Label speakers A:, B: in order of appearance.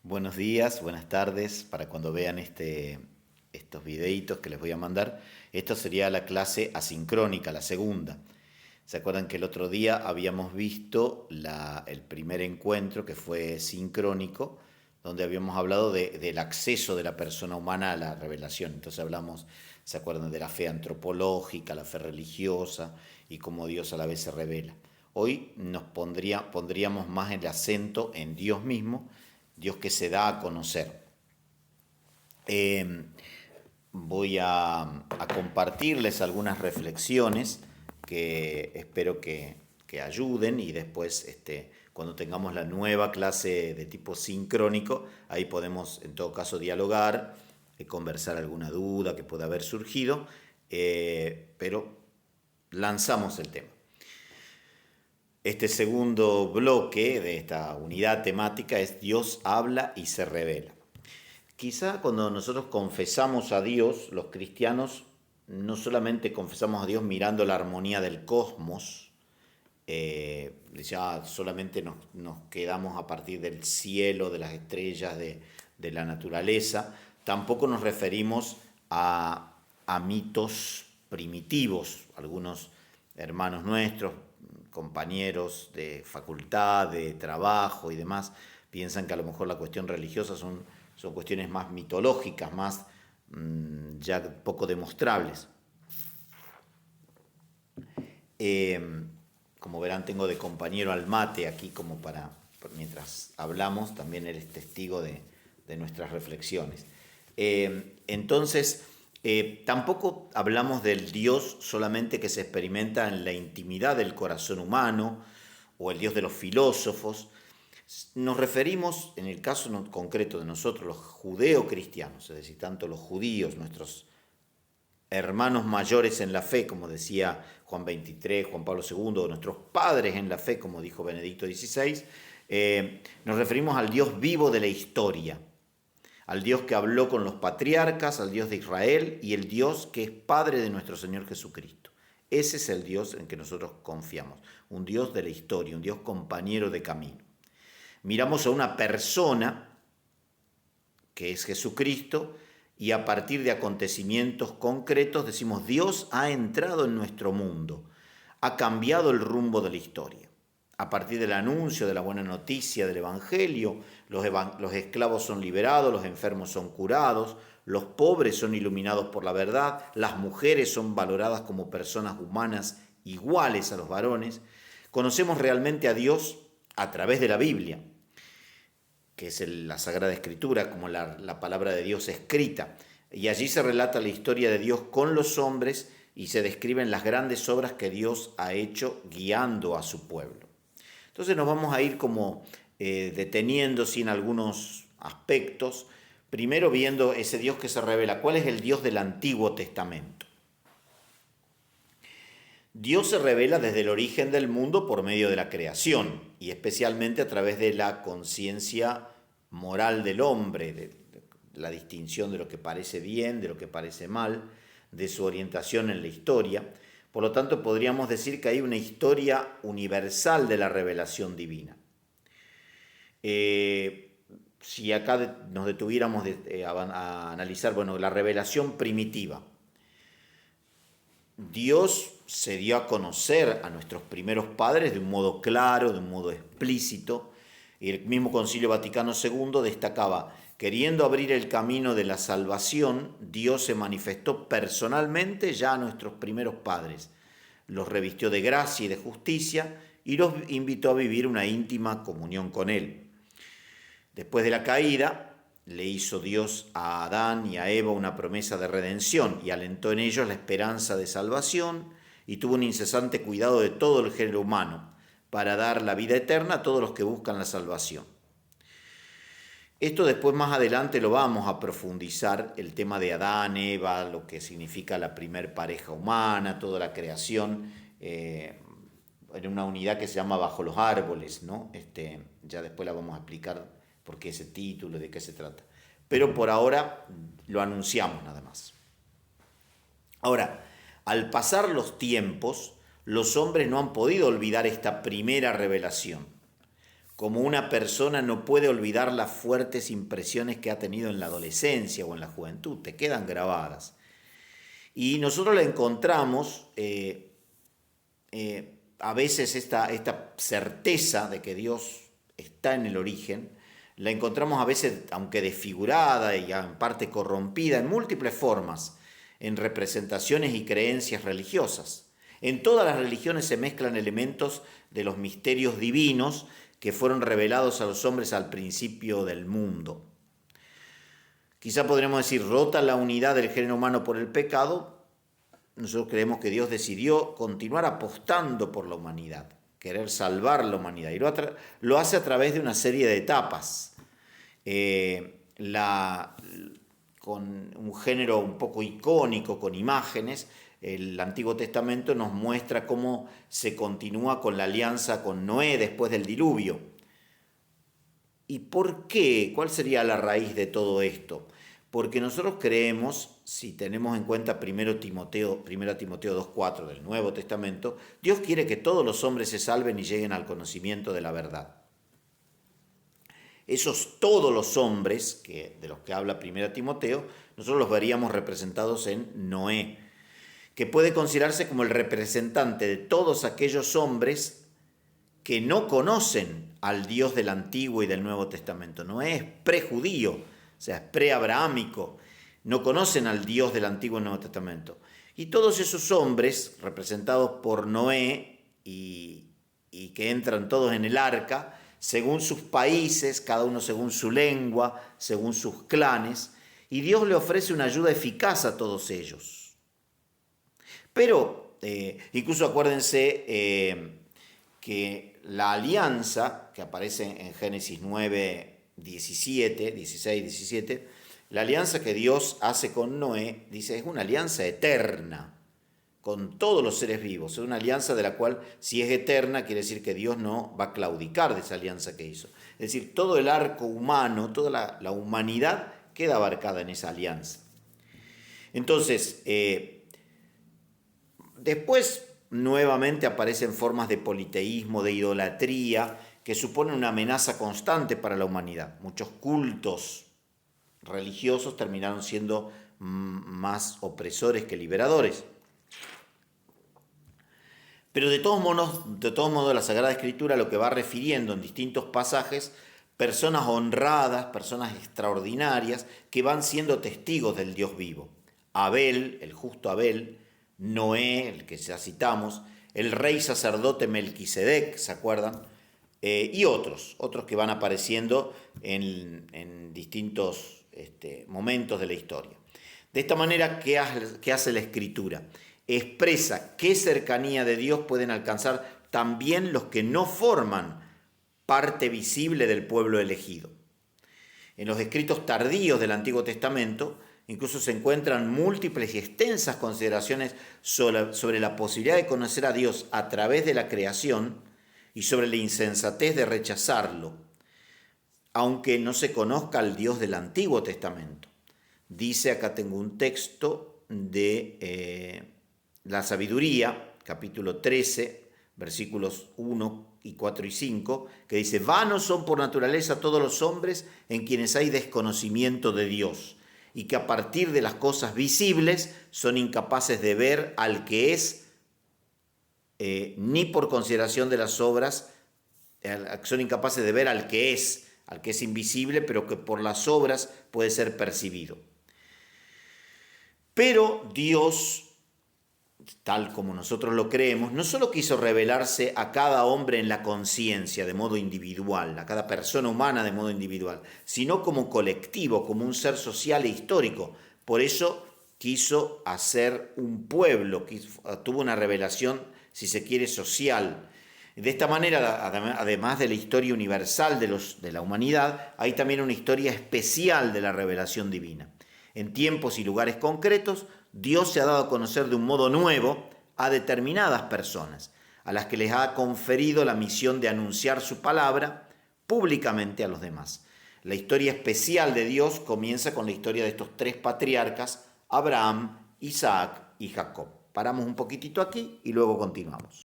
A: Buenos días, buenas tardes, para cuando vean estos videitos que les voy a mandar. Esto sería la clase asincrónica, la segunda. ¿Se acuerdan que el otro día habíamos visto el primer encuentro que fue sincrónico, donde habíamos hablado del acceso de la persona humana a la revelación? Entonces hablamos, ¿se acuerdan? De la fe antropológica, la fe religiosa y cómo Dios a la vez se revela. Hoy pondríamos más el acento en Dios mismo, Dios que se da a conocer. Eh, Voy a compartirles algunas reflexiones que espero que ayuden, y después cuando tengamos la nueva clase de tipo sincrónico, ahí podemos en todo caso dialogar, conversar alguna duda que pueda haber surgido, pero lanzamos el tema. Este segundo bloque de esta unidad temática es Dios habla y se revela. Quizá cuando nosotros confesamos a Dios, los cristianos no solamente confesamos a Dios mirando la armonía del cosmos, ya solamente nos quedamos a partir del cielo, de las estrellas, de la naturaleza. Tampoco nos referimos a mitos primitivos. Algunos hermanos nuestros, compañeros de facultad, de trabajo y demás, piensan que a lo mejor la cuestión religiosa son cuestiones más mitológicas, más ya poco demostrables. Como verán, tengo de compañero al mate aquí como mientras hablamos, también él es testigo de nuestras reflexiones. Entonces, tampoco hablamos del Dios solamente que se experimenta en la intimidad del corazón humano, o el Dios de los filósofos. Nos referimos, en el caso concreto de nosotros, los judeocristianos, es decir, tanto los judíos, nuestros hermanos mayores en la fe, como decía Juan XXIII, Juan Pablo II, o nuestros padres en la fe, como dijo Benedicto XVI, nos referimos al Dios vivo de la historia, al Dios que habló con los patriarcas, al Dios de Israel, y el Dios que es Padre de nuestro Señor Jesucristo. Ese es el Dios en que nosotros confiamos, un Dios de la historia, un Dios compañero de camino. Miramos a una persona, que es Jesucristo, y a partir de acontecimientos concretos decimos: Dios ha entrado en nuestro mundo, ha cambiado el rumbo de la historia. A partir del anuncio de la buena noticia del Evangelio, los esclavos son liberados, los enfermos son curados, los pobres son iluminados por la verdad, las mujeres son valoradas como personas humanas iguales a los varones. Conocemos realmente a Dios a través de la Biblia, que es la Sagrada Escritura, como la palabra de Dios escrita. Y allí se relata la historia de Dios con los hombres y se describen las grandes obras que Dios ha hecho guiando a su pueblo. Entonces nos vamos a ir como deteniendo en algunos aspectos, primero viendo ese Dios que se revela. ¿Cuál es el Dios del Antiguo Testamento? Dios se revela desde el origen del mundo por medio de la creación, y especialmente a través de la conciencia moral del hombre, de la distinción de lo que parece bien, de lo que parece mal, de su orientación en la historia. Por lo tanto, podríamos decir que hay una historia universal de la revelación divina. Si acá nos detuviéramos a analizar, la revelación primitiva. Dios se dio a conocer a nuestros primeros padres de un modo claro, de un modo explícito, y el mismo Concilio Vaticano II destacaba: queriendo abrir el camino de la salvación, Dios se manifestó personalmente ya a nuestros primeros padres, los revistió de gracia y de justicia y los invitó a vivir una íntima comunión con Él. Después de la caída, le hizo Dios a Adán y a Eva una promesa de redención y alentó en ellos la esperanza de salvación, y tuvo un incesante cuidado de todo el género humano para dar la vida eterna a todos los que buscan la salvación. Esto después, más adelante, lo vamos a profundizar, el tema de Adán, Eva, lo que significa la primer pareja humana, toda la creación, en una unidad que se llama Bajo los Árboles, ¿no? Ya después la vamos a explicar por qué ese título, de qué se trata. Pero por ahora lo anunciamos nada más. Ahora, al pasar los tiempos, los hombres no han podido olvidar esta primera revelación. como una persona no puede olvidar las fuertes impresiones que ha tenido en la adolescencia o en la juventud, te quedan grabadas. Y nosotros la encontramos a veces esta certeza de que Dios está en el origen, la encontramos a veces, aunque desfigurada y en parte corrompida, en múltiples formas, en representaciones y creencias religiosas. En todas las religiones se mezclan elementos de los misterios divinos que fueron revelados a los hombres al principio del mundo. Quizá podríamos decir, rota la unidad del género humano por el pecado, nosotros creemos que Dios decidió continuar apostando por la humanidad, querer salvar la humanidad, y lo hace a través de una serie de etapas. Con un género un poco icónico, con imágenes, el Antiguo Testamento nos muestra cómo se continúa con la alianza con Noé después del diluvio. ¿Y por qué? ¿Cuál sería la raíz de todo esto? Porque nosotros creemos, si tenemos en cuenta 1 Timoteo 2:4 del Nuevo Testamento, Dios quiere que todos los hombres se salven y lleguen al conocimiento de la verdad. Esos todos los hombres de los que habla 1 Timoteo, nosotros los veríamos representados en Noé, que puede considerarse como el representante de todos aquellos hombres que no conocen al Dios del Antiguo y del Nuevo Testamento. Noé es prejudío, o sea, es preabrahámico, no conocen al Dios del Antiguo y Nuevo Testamento. Y todos esos hombres, representados por Noé y que entran todos en el arca, según sus países, cada uno según su lengua, según sus clanes, y Dios le ofrece una ayuda eficaz a todos ellos. Pero, incluso acuérdense que la alianza, que aparece en Génesis 9, 16, 17, la alianza que Dios hace con Noé, dice, es una alianza eterna con todos los seres vivos. Es una alianza de la cual, si es eterna, quiere decir que Dios no va a claudicar de esa alianza que hizo. Es decir, todo el arco humano, toda la humanidad queda abarcada en esa alianza. Entonces, después nuevamente aparecen formas de politeísmo, de idolatría, que suponen una amenaza constante para la humanidad. Muchos cultos religiosos terminaron siendo más opresores que liberadores. Pero de todos modos, la Sagrada Escritura lo que va refiriendo en distintos pasajes, personas honradas, personas extraordinarias, que van siendo testigos del Dios vivo. Abel, el justo Abel, Noé, el que ya citamos, el rey sacerdote Melquisedec, ¿se acuerdan? Y otros que van apareciendo en distintos momentos de la historia. De esta manera, ¿qué hace la Escritura? Expresa qué cercanía de Dios pueden alcanzar también los que no forman parte visible del pueblo elegido. En los escritos tardíos del Antiguo Testamento incluso se encuentran múltiples y extensas consideraciones sobre la posibilidad de conocer a Dios a través de la creación y sobre la insensatez de rechazarlo, aunque no se conozca al Dios del Antiguo Testamento. Dice, acá tengo un texto de la Sabiduría, capítulo 13, versículos 1 y 4 y 5, que dice, vanos son por naturaleza todos los hombres en quienes hay desconocimiento de Dios, y que a partir de las cosas visibles son incapaces de ver al que es, ni por consideración de las obras, son incapaces de ver al que es invisible, pero que por las obras puede ser percibido. Pero Dios, tal como nosotros lo creemos, no solo quiso revelarse a cada hombre en la conciencia de modo individual, a cada persona humana de modo individual, sino como colectivo, como un ser social e histórico. Por eso quiso hacer un pueblo, tuvo una revelación, si se quiere, social. De esta manera, además de la historia universal de la humanidad, hay también una historia especial de la revelación divina. En tiempos y lugares concretos, Dios se ha dado a conocer de un modo nuevo a determinadas personas, a las que les ha conferido la misión de anunciar su palabra públicamente a los demás. La historia especial de Dios comienza con la historia de estos tres patriarcas, Abraham, Isaac y Jacob. Paramos un poquitito aquí y luego continuamos.